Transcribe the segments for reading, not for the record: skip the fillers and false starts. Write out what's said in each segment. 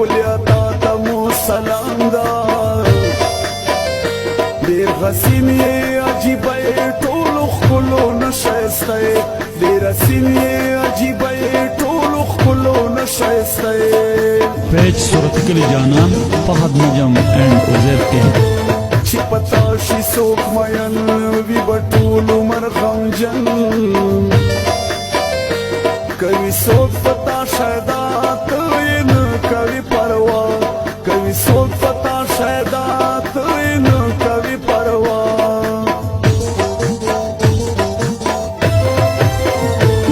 ښکلیا تا ته مو سلام دا ډېر حسین یې عجیبه یې ټولو ښکلو نه ښایسته یې ډېر حسین یې عجیبه یې ټولو ښکلو نه ښایسته یې پیج صورت کلی جانان فهد نجم اینڈ عزیر کے چې پتا شي څوک مین وي به ټول عمر غمجن کوي څوک پتا شایدا ته یې نه کوي پروا کوي څوک پتا شایدا ته یې نه کوي پروا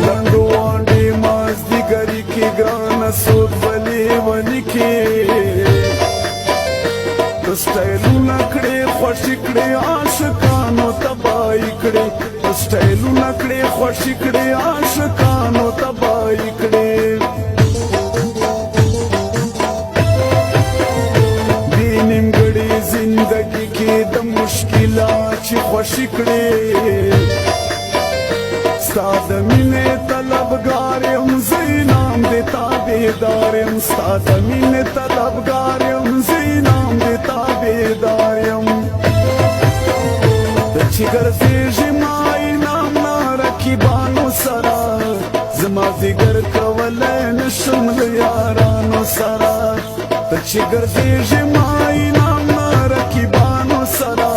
لنډو وانډې مازدیګري کې ګرانه څوک بلې ونې کې سټایلونه کړې خوشې کړې عاشقانو تباهي کړې سټایلونه کړې خوشې کړې عاشقانو تباهي کړې دې نیمګړې زندګي کې د مشکلات چې خوشې کړې ستا د مینې طلبګار یم زه نام دې تابعدار یم ستا د مینې طلبګار یم زه نام دې تابعدار یم ته چې ګرځېږې ما انعام نه رقیبانو سره زما ځیګر کولی نشم له یارانو سره ته چې ګرځېږې ما انعام نه رقیبانو سره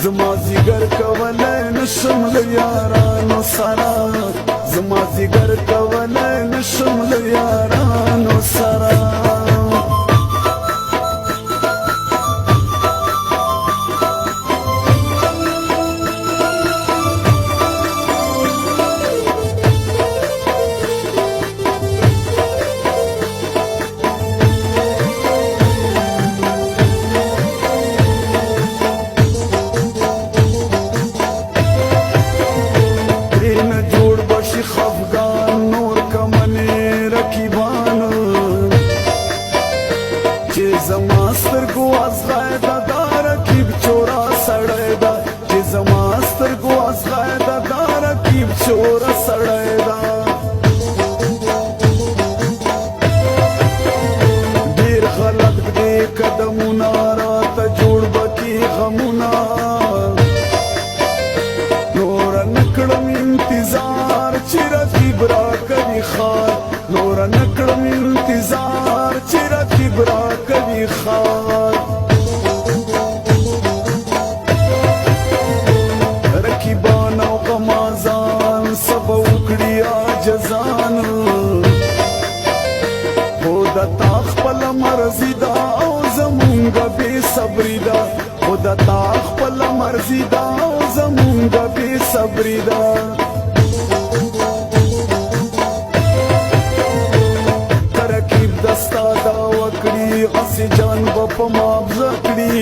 زما ځیګر کولی نشم له یارانو سره زما ځیګر کولی نشم له یارانو سره زما سترګو ازغای دا رقیب چورا سړی دا چې زما سترګو ازغای دا رقیب چورا سړی دا ډېر غلط دې قدمونه راته جوړ بکې غمونه نور نه کړم انتظار چې رقیب راکوي خار نور نه کړم انتظار چې رقیب راکوي خار رقیبان او غمازان سبا وکړي عاجزان خو د تا خپله مرضي ده او زمونږ بې صبري ده خو د تا خپله مرضي ده او زمونږ بې صبري ده دستا دا وکړي هسې جان به په مابزه کړي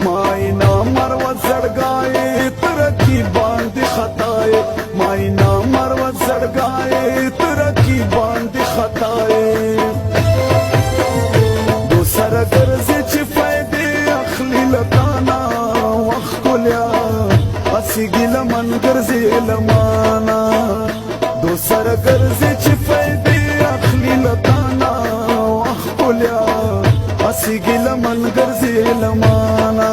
ماینا مروت زړګایې ته رقیب باندې خطایې ماینا مروت زړګایې ته رقیب باندې خطایې دو سره ګرځې چې فایدې اخلي له تانا وخت ښکلیا هسې ګیله من ګرځې له مانا دو سره ګرځې چې فایدې لتانا وخلیا هسې ګیله من ګرځې له مانا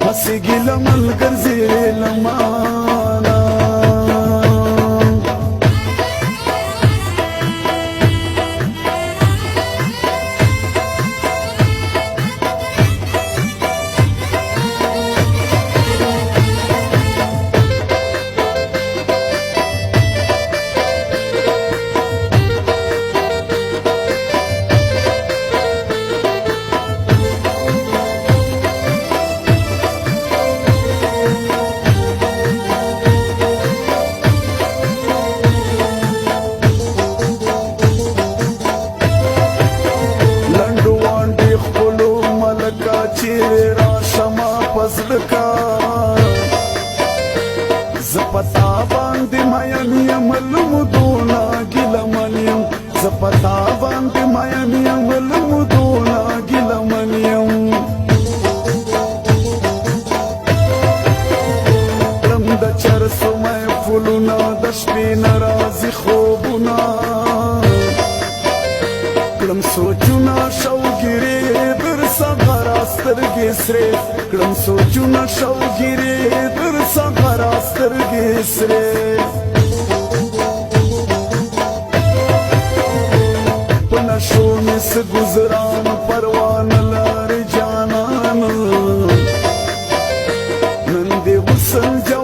هسې ګیله من ګرځې له مانا زپتا باندې مایم یم لمدونا ګیله من یم زپتا باندې مایم یم لمدونا ګیله من یم لم د چرسو محفلونه د شپې نه راځي خوبونه سوچونه شوګيري در سهار سترګې سرې کړم سوچونه شوګيري در سهار سترګې سرې پنشو مس گزران پروان لار جانان نن دې وسل